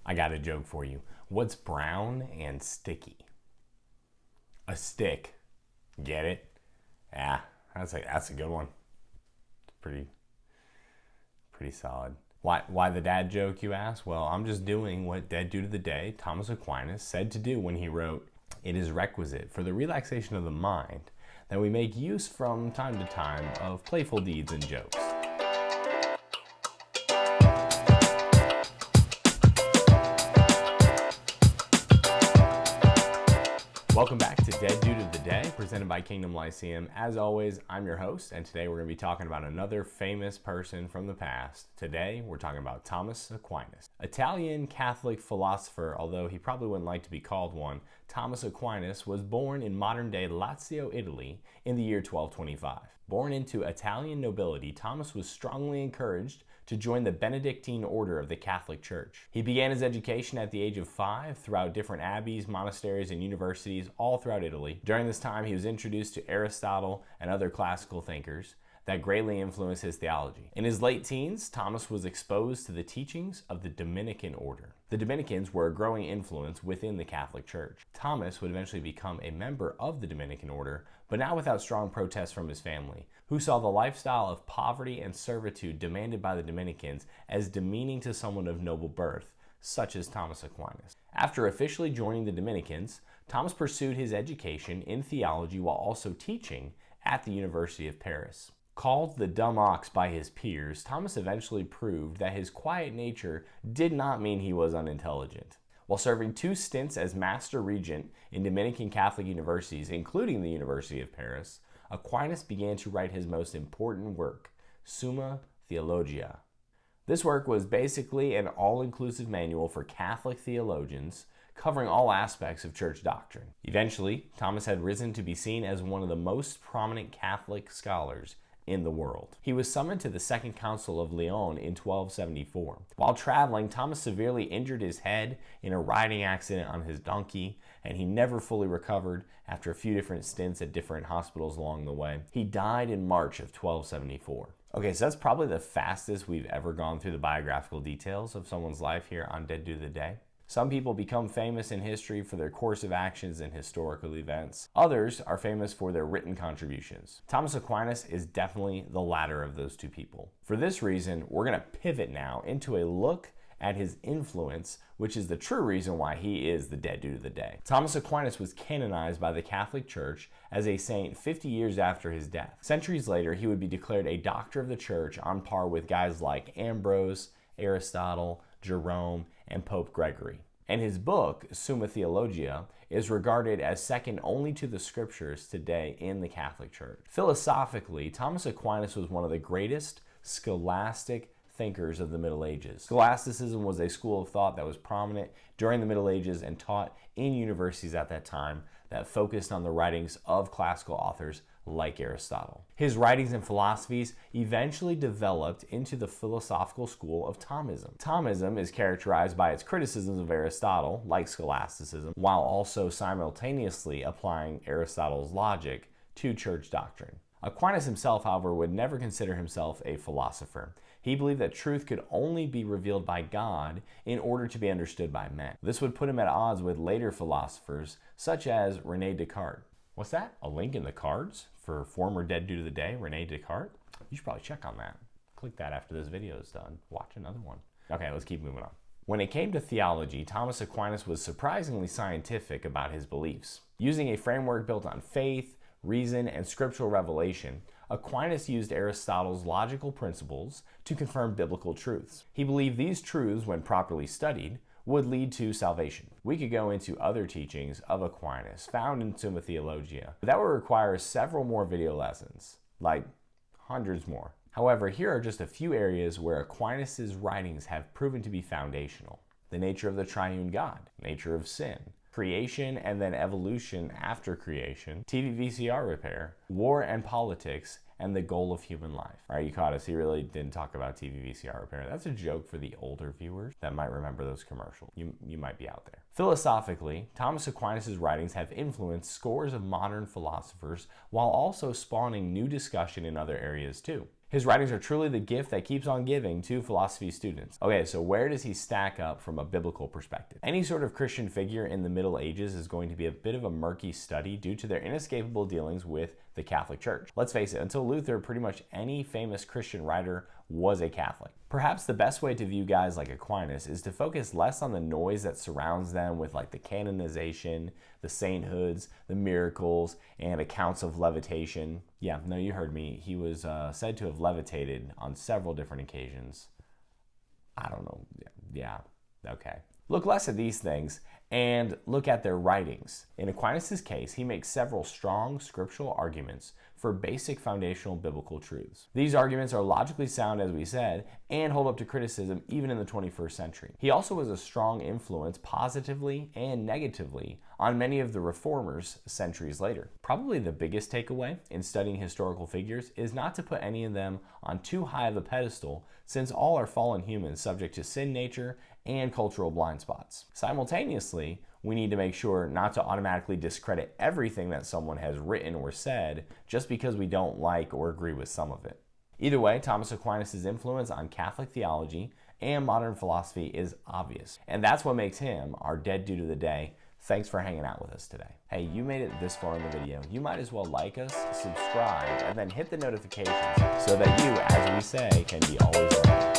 I got a joke for you. What's brown and sticky? A stick. Get it? Yeah, that's a good one. It's pretty solid. Why the dad joke, you ask? Well, I'm just doing what Dead Dude of the Day, Thomas Aquinas, said to do when he wrote, "It is requisite for the relaxation of the mind that we make use from time to time of playful deeds and jokes." Welcome back to Dead Dude of the Day, presented by Kingdom Lyceum. As always, I'm your host, and today we're going to be talking about another famous person from the past. Today, we're talking about Thomas Aquinas. Italian Catholic philosopher, although he probably wouldn't like to be called one, Thomas Aquinas was born in modern-day Lazio, Italy, in the year 1225. Born into Italian nobility, Thomas was strongly encouraged to join the Benedictine order of the Catholic Church. He began his education at the age of 5 throughout different abbeys, monasteries, and universities all throughout Italy. During this time, he was introduced to Aristotle and other classical thinkers that greatly influenced his theology. In his late teens, Thomas was exposed to the teachings of the Dominican order. The Dominicans were a growing influence within the Catholic Church. Thomas would eventually become a member of the Dominican order, but not without strong protests from his family, who saw the lifestyle of poverty and servitude demanded by the Dominicans as demeaning to someone of noble birth, such as Thomas Aquinas. After officially joining the Dominicans, Thomas pursued his education in theology while also teaching at the University of Paris. Called the dumb ox by his peers, Thomas eventually proved that his quiet nature did not mean he was unintelligent. While serving 2 stints as Master Regent in Dominican Catholic universities, including the University of Paris, Aquinas began to write his most important work, Summa Theologia. This work was basically an all-inclusive manual for Catholic theologians, covering all aspects of church doctrine. Eventually, Thomas had risen to be seen as one of the most prominent Catholic scholars in the world. He was summoned to the Second Council of Lyons in 1274. While traveling, Thomas severely injured his head in a riding accident on his donkey, and he never fully recovered after a few different stints at different hospitals along the way. He died in March of 1274. Okay, so that's probably the fastest we've ever gone through the biographical details of someone's life here on Dead Dude of the Day. Some people become famous in history for their course of actions and historical events. Others are famous for their written contributions. Thomas Aquinas is definitely the latter of those two people. For this reason, we're going to pivot now into a look at his influence, which is the true reason why he is the Dead Dude of the Day. Thomas Aquinas was canonized by the Catholic Church as a saint 50 years after his death. Centuries later, he would be declared a doctor of the Church on par with guys like Ambrose, Aristotle, Jerome, and Pope Gregory. And his book, Summa Theologia, is regarded as second only to the scriptures today in the Catholic Church. Philosophically, Thomas Aquinas was one of the greatest scholastic thinkers of the Middle Ages. Scholasticism was a school of thought that was prominent during the Middle Ages and taught in universities at that time that focused on the writings of classical authors like Aristotle. His writings and philosophies eventually developed into the philosophical school of Thomism. Thomism is characterized by its criticisms of Aristotle, like scholasticism, while also simultaneously applying Aristotle's logic to church doctrine. Aquinas himself, however, would never consider himself a philosopher. He believed that truth could only be revealed by God in order to be understood by men. This would put him at odds with later philosophers, such as René Descartes. What's that? A link in the cards for former Dead Dude of the Day, René Descartes? You should probably check on that. Click that after this video is done. Watch another one. Okay, let's keep moving on. When it came to theology, Thomas Aquinas was surprisingly scientific about his beliefs. Using a framework built on faith, reason, and scriptural revelation, Aquinas used Aristotle's logical principles to confirm biblical truths. He believed these truths, when properly studied, would lead to salvation. We could go into other teachings of Aquinas found in Summa Theologia, but that would require several more video lessons, like hundreds more. However, here are just a few areas where Aquinas' writings have proven to be foundational. The nature of the triune God, nature of sin, creation and then evolution after creation, TV VCR repair, war and politics, and the goal of human life. All right, you caught us. He really didn't talk about TV VCR repair. That's a joke for the older viewers that might remember those commercials. You might be out there. Philosophically, Thomas Aquinas' writings have influenced scores of modern philosophers while also spawning new discussion in other areas too. His writings are truly the gift that keeps on giving to philosophy students. Okay, so where does he stack up from a biblical perspective? Any sort of Christian figure in the Middle Ages is going to be a bit of a murky study due to their inescapable dealings with the Catholic Church. Let's face it, until Luther, pretty much any famous Christian writer was a Catholic. Perhaps the best way to view guys like Aquinas is to focus less on the noise that surrounds them with like the canonization, the sainthoods, the miracles, and accounts of levitation. Yeah, no, you heard me. He was said to have levitated on several different occasions. I don't know. Yeah, okay. Look less at these things and look at their writings. In Aquinas' case, he makes several strong scriptural arguments for basic foundational biblical truths. These arguments are logically sound, as we said, and hold up to criticism even in the 21st century. He also was a strong influence positively and negatively on many of the reformers centuries later. Probably the biggest takeaway in studying historical figures is not to put any of them on too high of a pedestal, since all are fallen humans subject to sin nature and cultural blind spots. Simultaneously, we need to make sure not to automatically discredit everything that someone has written or said just because we don't like or agree with some of it. Either way, Thomas Aquinas' influence on Catholic theology and modern philosophy is obvious, and that's what makes him our dead dude of the day. Thanks for hanging out with us today. Hey, you made it this far in the video. You might as well like us, subscribe, and then hit the notifications so that you, as we say, can be always right.